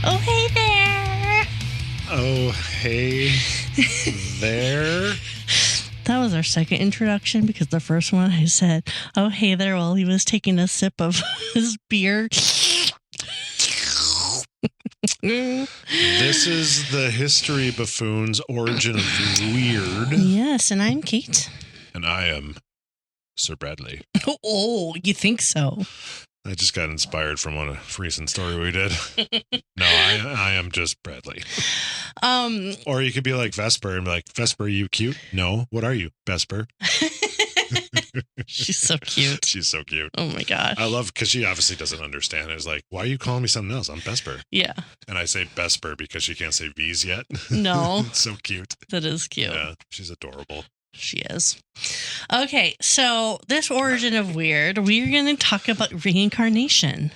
Oh, hey there. Oh, hey there. That was our second introduction because the first one I said, oh, hey there, while he was taking a sip of his beer. This is the History Buffoons Origin of Weird. Yes, and I'm Kate. And I am Sir Bradley. Oh, you think so? I just got inspired from a recent story we did. No, I am just Bradley. Or you could be like Vesper and be like, Vesper, are you cute? No. What are you, Vesper? She's so cute. She's so cute. Oh my gosh. I love, because she obviously doesn't understand. It's like, why are you calling me something else? I'm Vesper. Yeah. And I say Vesper because she can't say V's yet. No. It's so cute. That is cute. Yeah, she's adorable. She is. Okay, so this origin of weird, we're going to talk about reincarnation.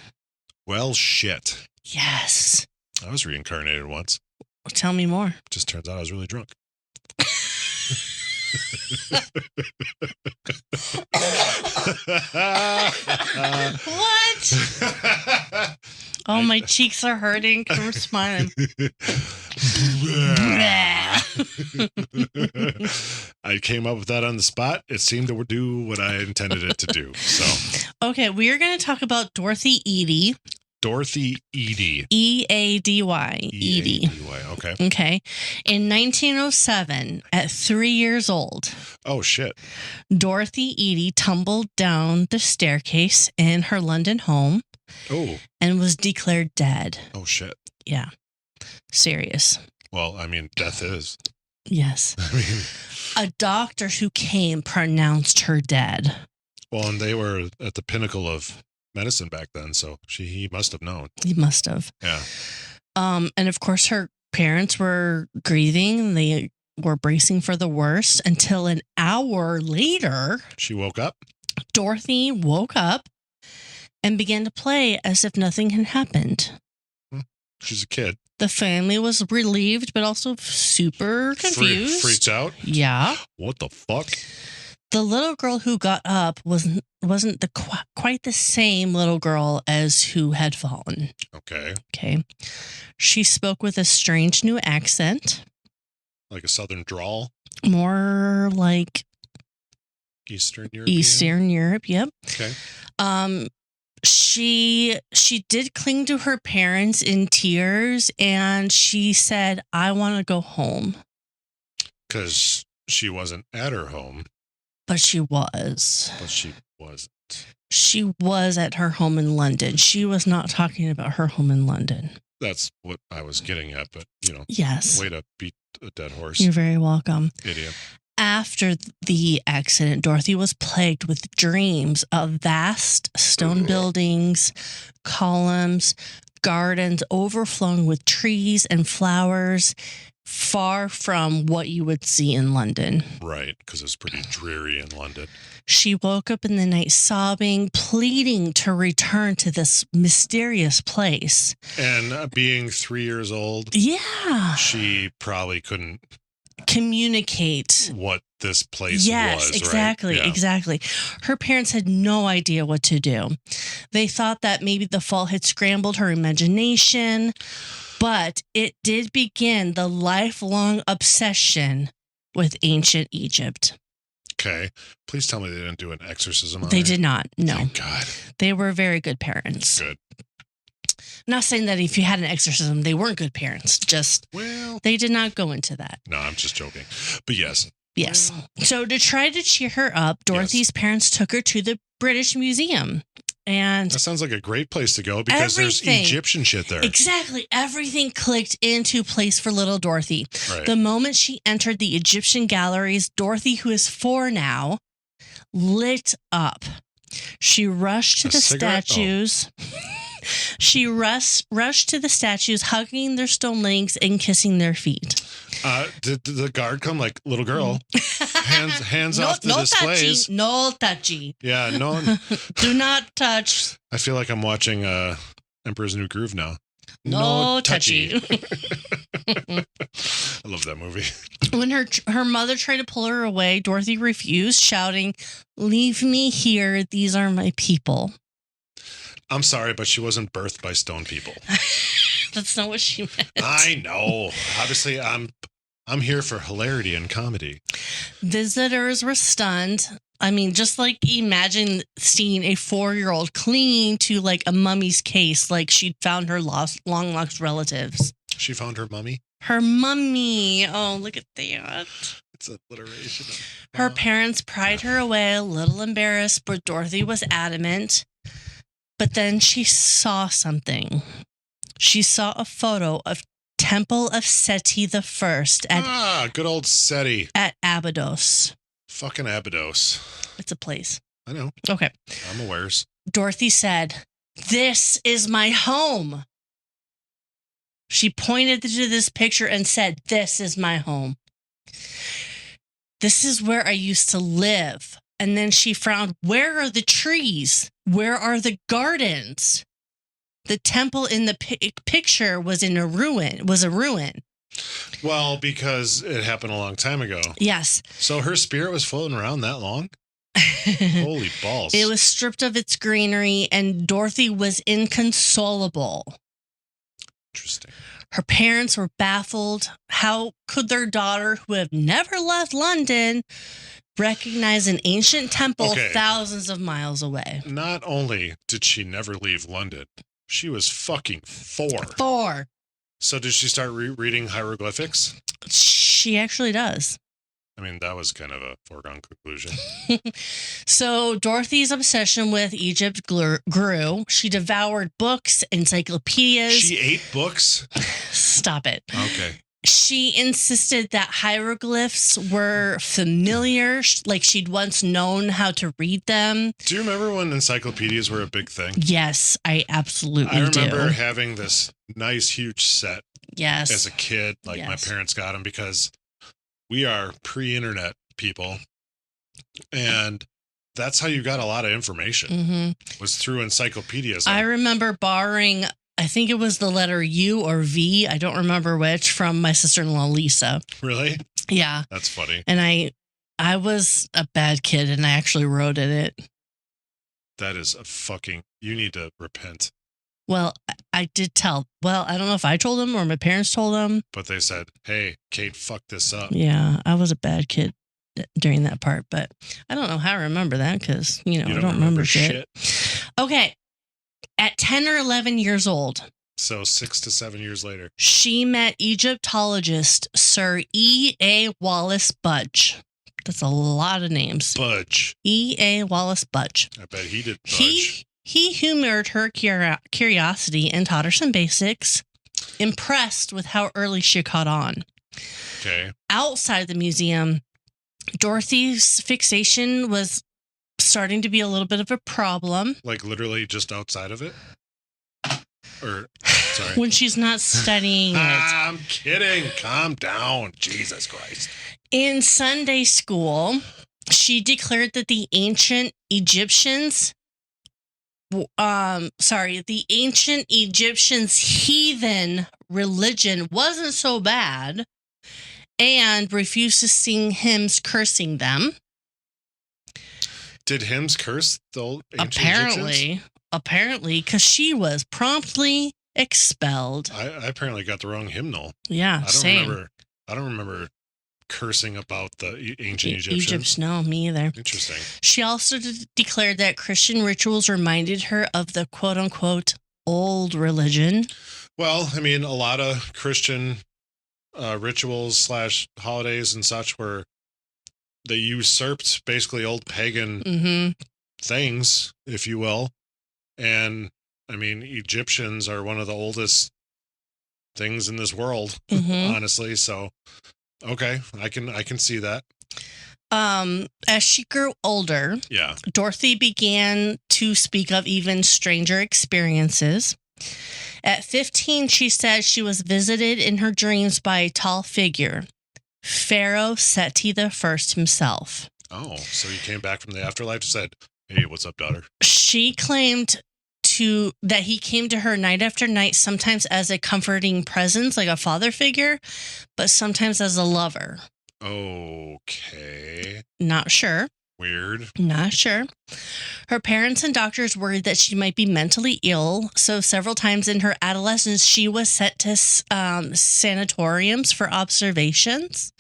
Well, shit. Yes. I was reincarnated once. Tell me more. Just turns out I was really drunk. What? Oh, my cheeks are hurting because we're smiling. I came up with that on the spot. It seemed to do what I intended it to do. So, okay, we are going to talk about Dorothy Eady. Dorothy Eady. E-A-D-Y. Eady. Okay. Okay. In 1907, at 3 years old, oh, shit. Dorothy Eady tumbled down the staircase in her London home. Oh. And was declared dead. Oh, shit. Yeah. Serious. Well, I mean, death is. Yes. I mean, a doctor who came pronounced her dead. Well, and they were at the pinnacle of medicine back then, so he must have known. He must have. Yeah. And of course, her parents were grieving. They were bracing for the worst until an hour later, she woke up. Dorothy woke up and began to play as if nothing had happened. She's a kid. The family was relieved, but also super confused. Freaked out? Yeah. What the fuck? The little girl who got up wasn't quite the same little girl as who had fallen. Okay. Okay. She spoke with a strange new accent. Like a southern drawl? More like Eastern Europe. Eastern Europe, yep. Okay. She did cling to her parents in tears, and she said, I want to go home. Because she wasn't at her home. But she was. But she wasn't. She was at her home in London. She was not talking about her home in London. That's what I was getting at, but, yes. Way to beat a dead horse. You're very welcome. Idiot. After the accident, Dorothy was plagued with dreams of vast stone buildings, columns, gardens overflowing with trees and flowers, far from what you would see in London. Right, because it's pretty dreary in London. She woke up in the night sobbing, pleading to return to this mysterious place. And being 3 years old, yeah, she probably couldn't communicate what this place yes, was. Exactly, right? Yeah. Exactly. Her parents had no idea what to do. They thought that maybe the fall had scrambled her imagination, but it did begin the lifelong obsession with ancient Egypt. Okay. Please tell me they didn't do an exorcism on They her. did not. No. Thank God. They were very good parents. Good. Not saying that if you had an exorcism, they weren't good parents. Just, well, they did not go into that. No, I'm just joking. But yes. Yes. So to try to cheer her up, Dorothy's parents took her to the British Museum. And that sounds like a great place to go because there's Egyptian shit there. Exactly. Everything clicked into place for little Dorothy. Right. The moment she entered the Egyptian galleries, Dorothy, who is 4 now, lit up. She rushed to the statues. She rushed to the statues, hugging their stone legs and kissing their feet. Did the guard come like, little girl, hands off the displays? Touchy, no touchy. Yeah, no. Do not touch. I feel like I'm watching Emperor's New Groove now. No touchy. I love that movie. When her mother tried to pull her away, Dorothy refused, shouting, "Leave me here. These are my people." I'm sorry, but she wasn't birthed by stone people. That's not what she meant. I know. Obviously, I'm here for hilarity and comedy. Visitors were stunned. I mean, just like imagine seeing a 4-year-old clinging to like a mummy's case, like she'd found her long lost relatives. She found her mummy? Her mummy. Oh, look at that. It's alliteration. Her parents pried her away, a little embarrassed, but Dorothy was adamant. But then she saw something. She saw a photo of Temple of Seti I good old Seti. At Abydos. Fucking Abydos. It's a place. I know. Okay. I'm aware. Dorothy said, "This is my home." She pointed to this picture and said, "This is my home. This is where I used to live." And then she frowned. Where are the trees? Where are the gardens? The temple in the picture was a ruin. Well, because it happened a long time ago. Yes. So her spirit was floating around that long? Holy balls. It was stripped of its greenery, and Dorothy was inconsolable. Interesting. Her parents were baffled. How could their daughter, who had never left London, recognize an ancient temple thousands of miles away? Not only did she never leave London, she was fucking 4. 4. So did she start reading hieroglyphics? She actually does. I mean, that was kind of a foregone conclusion. So Dorothy's obsession with Egypt grew. She devoured books, encyclopedias. She ate books? Stop it. Okay. She insisted that hieroglyphs were familiar, like she'd once known how to read them. Do you remember when encyclopedias were a big thing? Yes, I absolutely do. I remember having this nice, huge set. Yes. As a kid, like my parents got them because we are pre-internet people. And that's how you got a lot of information, was through encyclopedias. I remember borrowing, I think it was the letter U or V, I don't remember which, from my sister-in-law, Lisa. Really? Yeah. That's funny. And I was a bad kid, and I actually wrote in it. That is you need to repent. Well, I did tell. Well, I don't know if I told them or my parents told them. But they said, "Hey, Kate, fuck this up." Yeah, I was a bad kid during that part, but I don't know how I remember that because, I don't remember shit. Okay. At 10 or 11 years old. So 6 to 7 years later. She met Egyptologist Sir E.A. Wallace Budge. That's a lot of names. Budge. E.A. Wallace Budge. I bet he did budge. He humored her curiosity and taught her some basics, impressed with how early she caught on. Okay. Outside the museum, Dorothy's fixation was starting to be a little bit of a problem. Like literally just outside of it? Or, sorry. When she's not studying it. I'm kidding. Calm down. Jesus Christ. In Sunday school, she declared that the ancient Egyptians' heathen religion wasn't so bad and refused to sing hymns cursing them. Did hymns curse the old ancient Egyptians? Apparently, because she was promptly expelled. I apparently got the wrong hymnal. Yeah, same. I don't remember cursing about the ancient Egyptians. No, me either. Interesting. She also declared that Christian rituals reminded her of the quote-unquote old religion. Well, I mean, a lot of Christian rituals / holidays and such they usurped basically old pagan things, if you will. And I mean, Egyptians are one of the oldest things in this world, honestly. So, okay, I can see that. As she grew older, Dorothy began to speak of even stranger experiences. At 15, she said she was visited in her dreams by a tall figure, Pharaoh Seti I himself. Oh, so he came back from the afterlife and said, "Hey, what's up, daughter?" She claimed that he came to her night after night, sometimes as a comforting presence, like a father figure, but sometimes as a lover. Okay. Not sure. Weird. Not sure. Her parents and doctors worried that she might be mentally ill, so several times in her adolescence, she was sent to sanatoriums for observations.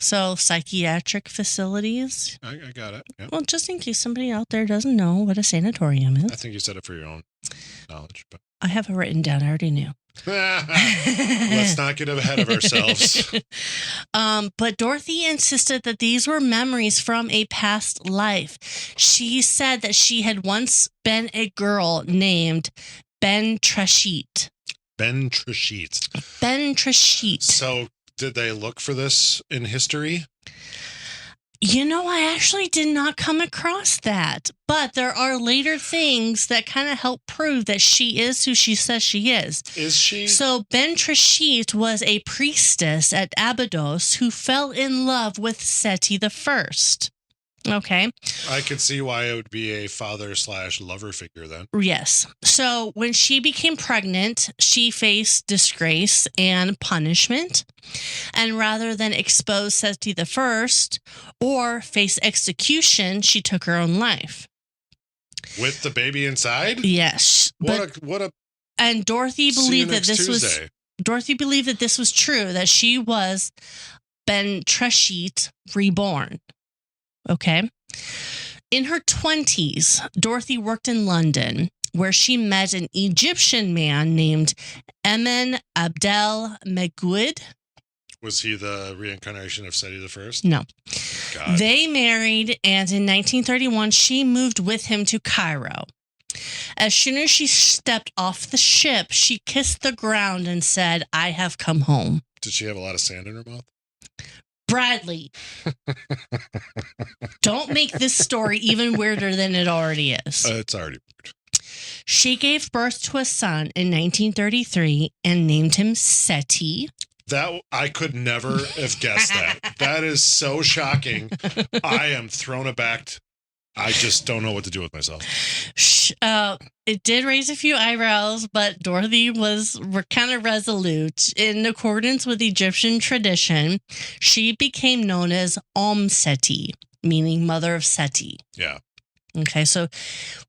So psychiatric facilities. I got it. Yep. Well, just in case somebody out there doesn't know what a sanatorium is. I think you said it for your own knowledge, but I have it written down. I already knew. Let's not get ahead of ourselves. But Dorothy insisted that these were memories from a past life. She said that she had once been a girl named Bentreshyt. Bentreshyt. Bentreshyt. So did they look for this in history? You know, I actually did not come across that, but there are later things that kind of help prove that she is who she says she is. Is she? So Bentreshyt was a priestess at Abydos who fell in love with Sety I. Okay. I could see why it would be a father/lover figure then. Yes. So when she became pregnant, she faced disgrace and punishment. And rather than expose Sety I or face execution, she took her own life. With the baby inside? Yes. And Dorothy believed that this Tuesday. Dorothy believed that this was true, that she was Bentreshyt reborn. Okay. In her 20s, Dorothy worked in London, where she met an Egyptian man named Emin Abdel Megoud. Was he the reincarnation of Seti I? No. God. They married, and in 1931, she moved with him to Cairo. As soon as she stepped off the ship, she kissed the ground and said, "I have come home." Did she have a lot of sand in her mouth? Bradley, don't make this story even weirder than it already is. It's already weird. She gave birth to a son in 1933 and named him Sety. That I could never have guessed that. That is so shocking. I am thrown aback. I just don't know what to do with myself. It did raise a few eyebrows, but Dorothy was kind of resolute. In accordance with Egyptian tradition, she became known as Seti, meaning mother of Seti. Yeah. Okay, so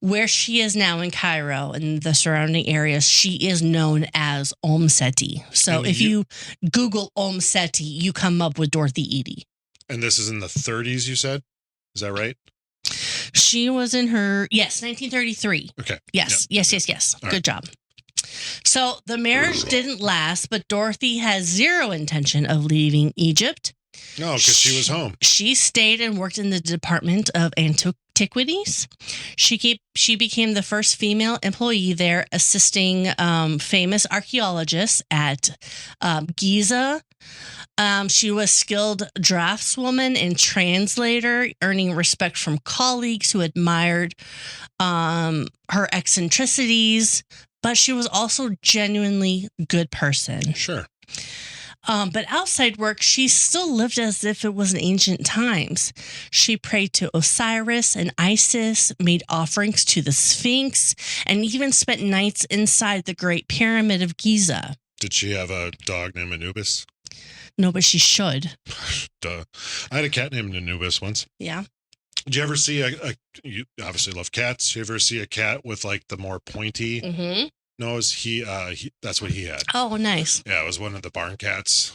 where she is now in Cairo and the surrounding areas, she is known as Seti. So And if you Google Seti, you come up with Dorothy Eady. And this is in the 30s, you said? Is that right? She was in her, 1933. Okay. Yes. All Good job. So the marriage didn't last, but Dorothy has zero intention of leaving Egypt. No, because she was home. She stayed and worked in the Department of Antiquities. She became the first female employee there, assisting famous archaeologists at Giza. She was skilled draftswoman and translator, earning respect from colleagues who admired her eccentricities, but she was also genuinely good person. Sure. But outside work, she still lived as if it was in ancient times. She prayed to Osiris and Isis, made offerings to the Sphinx, and even spent nights inside the Great Pyramid of Giza. Did she have a dog named Anubis? No, but she should. Duh. I had a cat named Anubis once. Yeah. Did you ever see you obviously love cats. Did you ever see a cat with like the more pointy Mm-hmm. nose? He that's what he had. Oh, nice. Yeah, it was one of the barn cats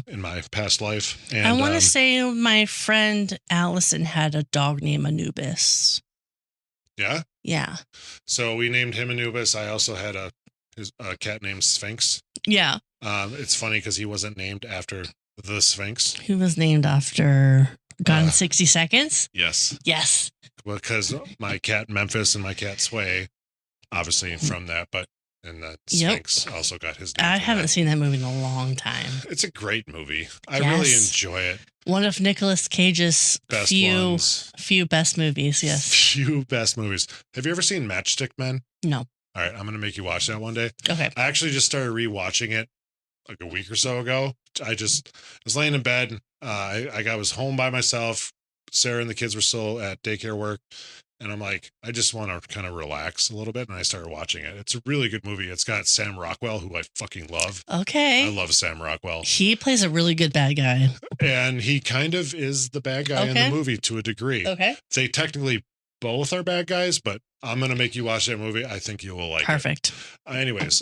in my past life. And I want to say my friend Allison had a dog named Anubis. Yeah? Yeah. So we named him Anubis. I also had a cat named Sphinx. Yeah. It's funny because he wasn't named after the Sphinx. He was named after Gone in 60 Seconds? Yes. Yes. Because my cat Memphis and my cat Sway, obviously from that, but and the Sphinx also got his name. I haven't seen that movie in a long time. It's a great movie. I really enjoy it. One of Nicolas Cage's few best movies, yes. Few best movies. Have you ever seen Matchstick Men? No. All right, I'm going to make you watch that one day. Okay. I actually just started rewatching it like a week or so ago. I was laying in bed. I was home by myself. Sarah and the kids were still at daycare work. and I'm like, I just want to kind of relax a little bit, and I started watching it. It's a really good movie. It's got Sam Rockwell, who I fucking love. Okay. I love Sam Rockwell. He plays a really good bad guy. And he kind of is the bad guy in the movie to a degree. Okay. They technically both are bad guys, but I'm going to make you watch that movie. I think you will like it. Perfect. Anyways,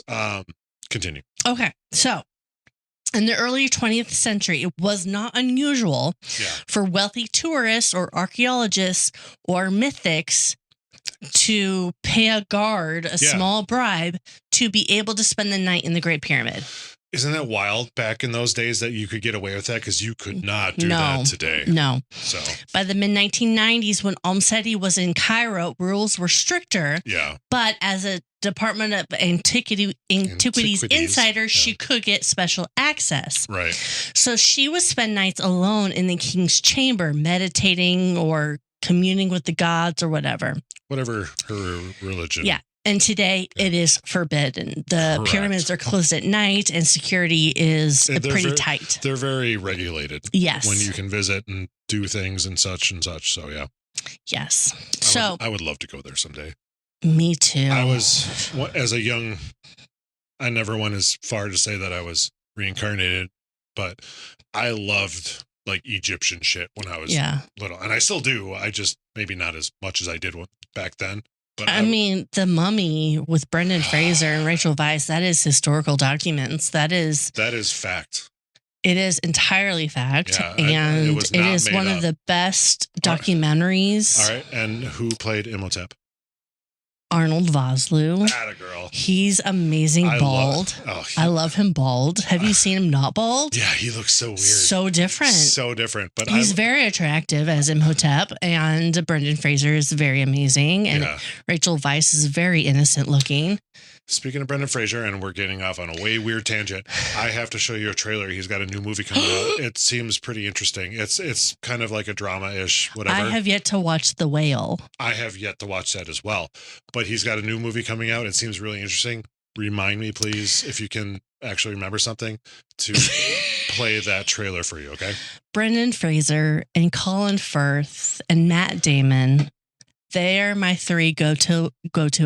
continue. Okay. So, in the early 20th century, it was not unusual for wealthy tourists or archaeologists or mythics to pay a guard a small bribe to be able to spend the night in the Great Pyramid. Isn't that wild back in those days that you could get away with that? Because you could not do that today. No. So by the mid-1990s, when Seti was in Cairo, rules were stricter. Yeah. But as a Department of Antiquities insider, she could get special access. Right. So she would spend nights alone in the king's chamber, meditating or communing with the gods or whatever. Whatever her religion. Yeah. And today it is forbidden. The pyramids are closed at night and security is pretty tight. They're very regulated. Yes. When you can visit and do things and such and such. So, yeah. Yes. I would love to go there someday. Me too. I was, as a young, I never went as far to say that I was reincarnated, but I loved like Egyptian shit when I was little. And I still do. I just maybe not as much as I did back then. But I mean, The Mummy with Brendan Fraser and Rachel Weisz, that is historical documents. That is fact. It is entirely fact. Yeah, and it is one of the best documentaries. All right. And who played Imhotep? Arnold Vosloo. Atta girl. He's amazing bald. I love him bald. Have you seen him not bald? Yeah, he looks so weird. So different. So different. But he's very attractive as Imhotep, and Brendan Fraser is very amazing, and Rachel Weisz is very innocent looking. Speaking of Brendan Fraser, and we're getting off on a way weird tangent, I have to show you a trailer. He's got a new movie coming out. It seems pretty interesting. It's kind of like a drama-ish, whatever. I have yet to watch The Whale. I have yet to watch that as well. But he's got a new movie coming out. It seems really interesting. Remind me, please, if you can actually remember something, to play that trailer for you, okay? Brendan Fraser and Colin Firth and Matt Damon. They are my three go-to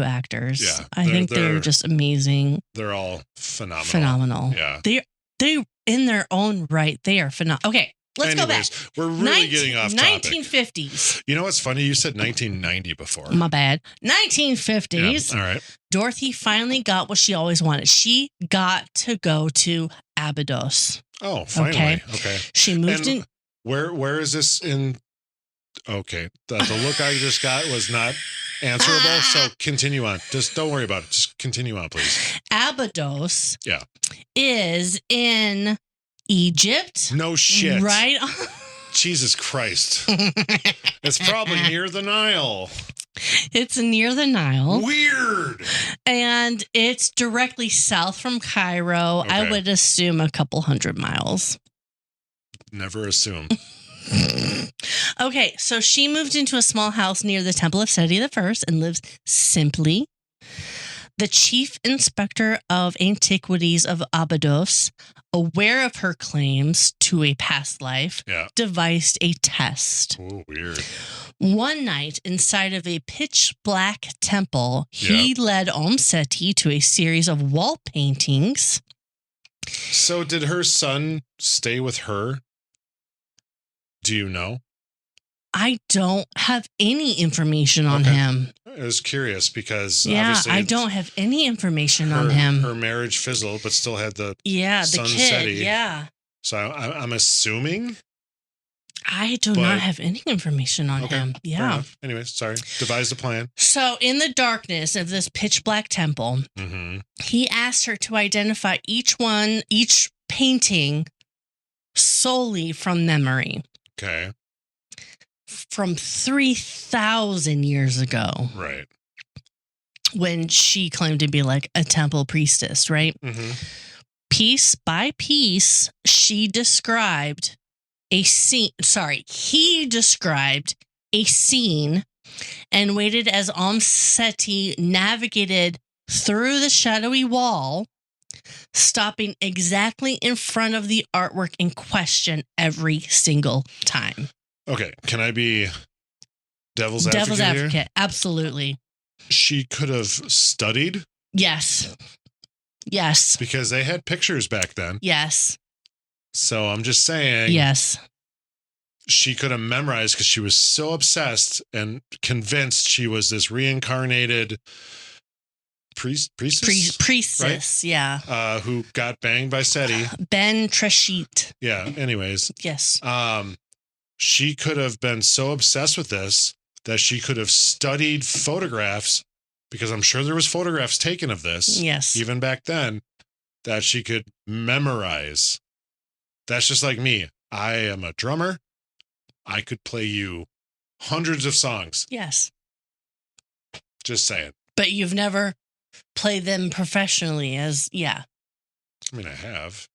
actors. Yeah, I think they're just amazing. They're all phenomenal. Phenomenal. Yeah. They in their own right, they are phenomenal. Okay, let's go back. We're really getting off topic. 1950s. You know what's funny? You said 1990 before. My bad. 1950s. Yeah. All right. Dorothy finally got what she always wanted. She got to go to Abydos. Oh, finally. Okay. She moved in. Where is this in? Okay. The look I just got was not answerable. So continue on. Just don't worry about it. Just continue on, please. Abydos is in Egypt. No shit. Right? Jesus Christ. It's probably near the Nile. It's near the Nile. Weird. And it's directly south from Cairo. Okay. I would assume a couple 100 miles. Never assume. Okay, so she moved into a small house near the Temple of Seti I and lives simply. The chief inspector of antiquities of Abydos, aware of her claims to a past life, devised a test. Oh, weird. One night, inside of a pitch black temple, he led Seti to a series of wall paintings. So did her son stay with her? Do you know? I don't have any information on him. I was curious because obviously I don't have any information on him. Her marriage fizzled, but still had the son kid. Seti. Yeah. So I'm assuming. I do not have any information on him. Yeah. Anyways, sorry. Devised a plan. So in the darkness of this pitch black temple, he asked her to identify each painting solely from memory. Okay. From 3,000 years ago. Right. When she claimed to be like a temple priestess, right? Piece by piece, he described a scene and waited as Seti navigated through the shadowy wall, stopping exactly in front of the artwork in question every single time. Okay, can I be devil's advocate here. Absolutely. She could have studied. Yes. Because they had pictures back then. Yes. So I'm just saying. Yes. She could have memorized because she was so obsessed and convinced she was this reincarnated priestess. Priestess, right? Yeah. Who got banged by Seti. Bentreshyt. Yeah. Anyways. Yes. She could have been so obsessed with this that she could have studied photographs, because I'm sure there was photographs taken of this. Yes. Even back then, that she could memorize. That's just like me. I am a drummer. I could play you hundreds of songs. Yes. Just saying. But you've never played them professionally I mean, I have.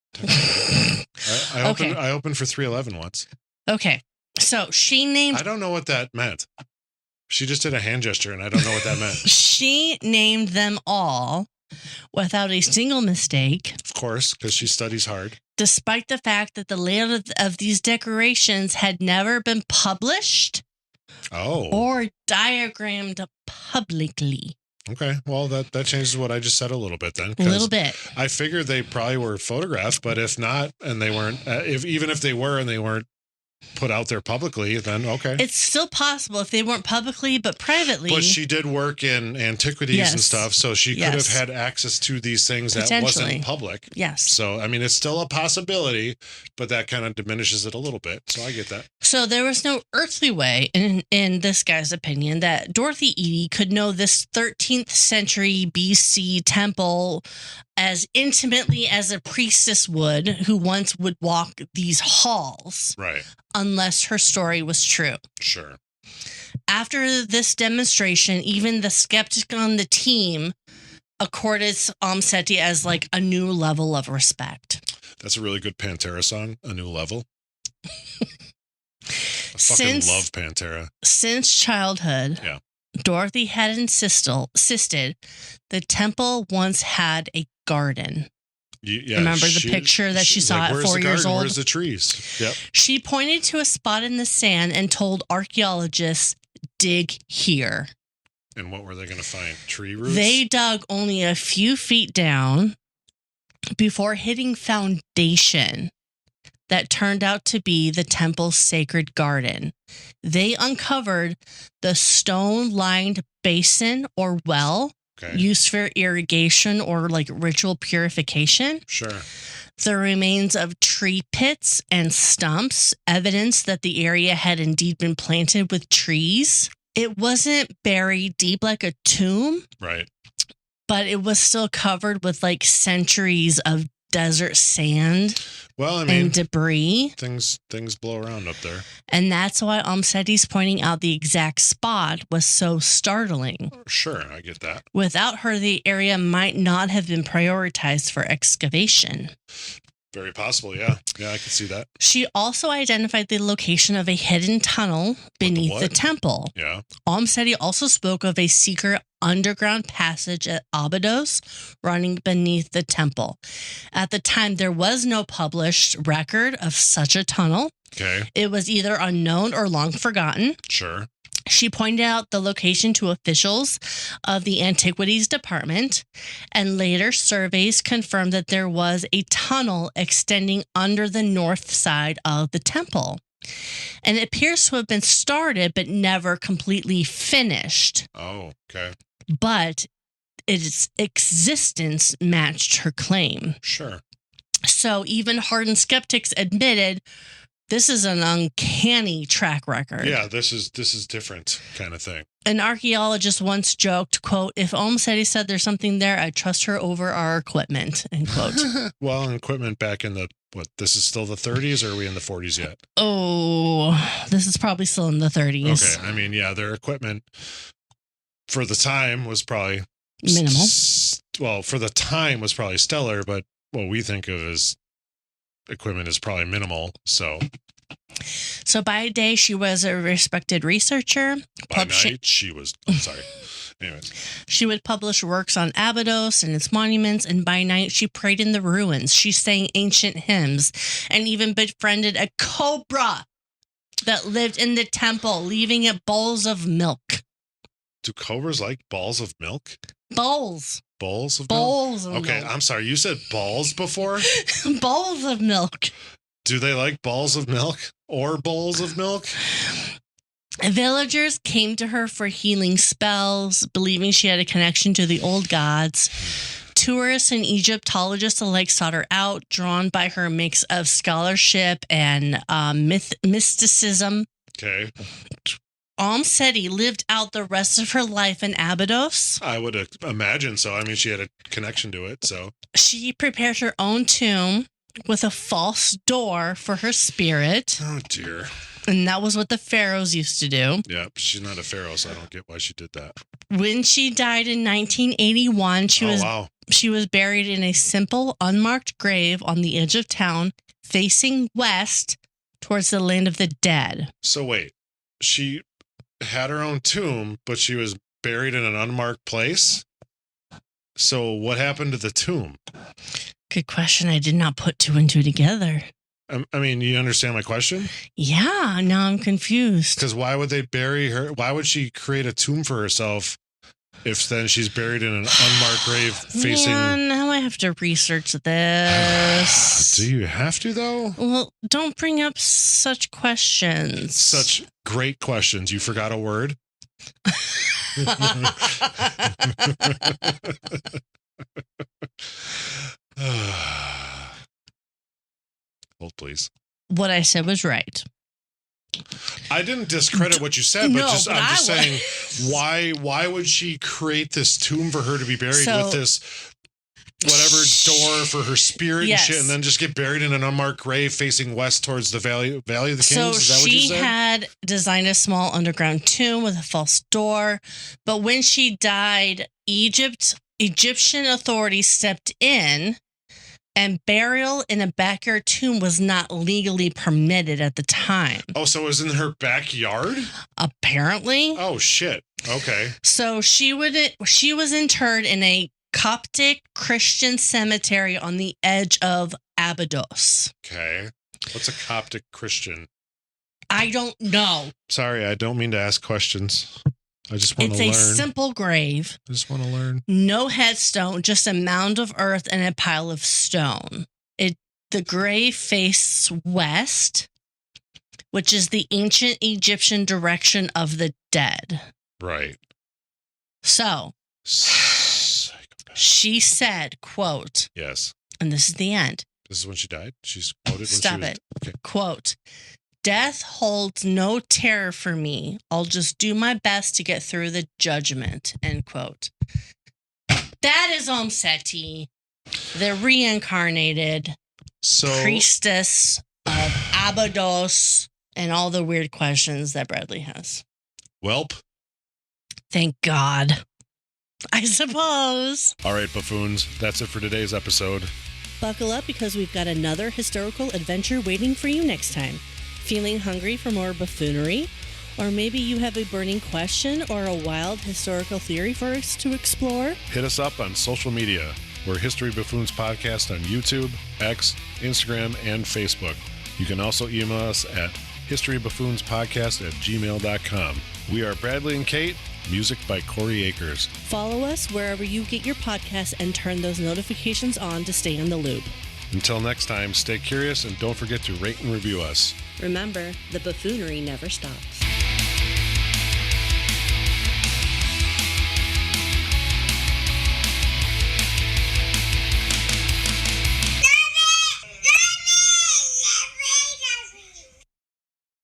I opened for 311 once. Okay. So she named... I don't know what that meant. She just did a hand gesture and I don't know what that meant. She named them all without a single mistake. Of course, because she studies hard. Despite the fact that the layout of these decorations had never been published or diagrammed publicly. Okay, well, that changes what I just said a little bit then. A little bit. I figured they probably were photographed, but if not, and they weren't, even if they were and they weren't put out there publicly, then okay. It's still possible if they weren't publicly, but privately. But she did work in antiquities and stuff, so she could have had access to these things that wasn't public. Yes. So, I mean, it's still a possibility, but that kind of diminishes it a little bit. So I get that. So there was no earthly way, in this guy's opinion, that Dorothy Eady could know this 13th century BC temple as intimately as a priestess would, who once would walk these halls. Right. Unless her story was true. Sure. After this demonstration, even the skeptic on the team accorded Seti as like a new level of respect. That's a really good Pantera song, A New Level. I fucking love Pantera. Since childhood, Dorothy had insisted the temple once had a garden. Remember the picture that she saw at 4 years old? Where's the trees? Yep. She pointed to a spot in the sand and told archaeologists, dig here. And what were they going to find? Tree roots? They dug only a few feet down before hitting foundation that turned out to be the temple's sacred garden. They uncovered the stone-lined basin or well used for irrigation or like ritual purification. Sure. The remains of tree pits and stumps, evidence that the area had indeed been planted with trees. It wasn't buried deep like a tomb. Right. But it was still covered with like centuries of desert sand. Well, I mean, and debris. Things blow around up there. And that's why Seti's pointing out the exact spot was so startling. Sure, I get that. Without her, the area might not have been prioritized for excavation. Very possible, yeah. Yeah, I can see that. She also identified the location of a hidden tunnel beneath the temple. Yeah. Seti also spoke of a secret underground passage at Abydos running beneath the temple. At the time, there was no published record of such a tunnel. Okay. It was either unknown or long forgotten. Sure. She pointed out the location to officials of the Antiquities Department, and later surveys confirmed that there was a tunnel extending under the north side of the temple. And it appears to have been started but never completely finished. Oh, okay. But its existence matched her claim. Sure. So even hardened skeptics admitted this is an uncanny track record. Yeah, this is different kind of thing. An archaeologist once joked, quote, if Seti said there's something there, I'd trust her over our equipment, end quote. Well, equipment back in the, this is still the 30s or are we in the 40s yet? Oh, this is probably still in the 30s. Okay, I mean, yeah, their equipment for the time was probably minimal. Well, for the time was probably stellar, but what we think of as equipment is probably minimal. So by day, she was a respected researcher. By night, she was, sorry. Anyways. She would publish works on Abydos and its monuments, and by night, she prayed in the ruins. She sang ancient hymns and even befriended a cobra that lived in the temple, leaving it bowls of milk. Do cobras like balls of milk? Bowls. Bowls of Bowls milk? of Okay, milk. I'm sorry. You said balls before? Bowls of milk. Do they like balls of milk or bowls of milk? Villagers came to her for healing spells, believing she had a connection to the old gods. Tourists and Egyptologists alike sought her out, drawn by her mix of scholarship and mysticism. Okay. Seti lived out the rest of her life in Abydos. I would imagine so. I mean, she had a connection to it, so. She prepared her own tomb with a false door for her spirit. Oh, dear. And that was what the pharaohs used to do. Yeah, she's not a pharaoh, so I don't get why she did that. When she died in 1981, she was buried in a simple, unmarked grave on the edge of town, facing west towards the land of the dead. So wait, she had her own tomb, but she was buried in an unmarked place? So what happened to the tomb? Good question. I did not put two and two together. I mean, you understand my question? Yeah, now I'm confused. Because why would they bury her? Why would she create a tomb for herself if then she's buried in an unmarked grave facing... Man, now I have to research this. Do you have to, though? Well, don't bring up such questions. Such great questions. You forgot a word? Hold, please. What I said was right. I didn't discredit what you said, No, but but I'm just I saying, why would she create this tomb for her to be buried with this whatever door for her spirit and shit, and then just get buried in an unmarked grave facing west towards the Valley of the Kings? So Is that what you she said? had designed a small underground tomb with a false door, but when she died, Egyptian authorities stepped in, and burial in a backyard tomb was not legally permitted at the time. Oh, so it was in her backyard? Apparently. Oh, shit. Okay. So she was interred in a Coptic Christian cemetery on the edge of Abydos. Okay. What's a Coptic Christian? I don't know. Sorry, I don't mean to ask questions. I just want to learn. It's a simple grave. I just want to learn. No headstone, just a mound of earth and a pile of stone. The grave faces west, which is the ancient Egyptian direction of the dead. Right. So, she said, quote, yes, and this is the end. This is when she died? She's quoted when Stop she was... it. Okay. Quote, "Death holds no terror for me. I'll just do my best to get through the judgment." End quote. That is Seti, the reincarnated priestess of Abydos, and all the weird questions that Bradley has. Welp. Thank God. I suppose. All right, buffoons. That's it for today's episode. Buckle up because we've got another historical adventure waiting for you next time. Feeling hungry for more buffoonery? Or maybe you have a burning question or a wild historical theory for us to explore? Hit us up on social media. We're History Buffoons Podcast on YouTube, X, Instagram, and Facebook. You can also email us at historybuffoonspodcast@gmail.com. We are Bradley and Kate. Music by Corey Akers. Follow us wherever you get your podcasts and turn those notifications on to stay in the loop. Until next time, stay curious and don't forget to rate and review us. Remember, the buffoonery never stops.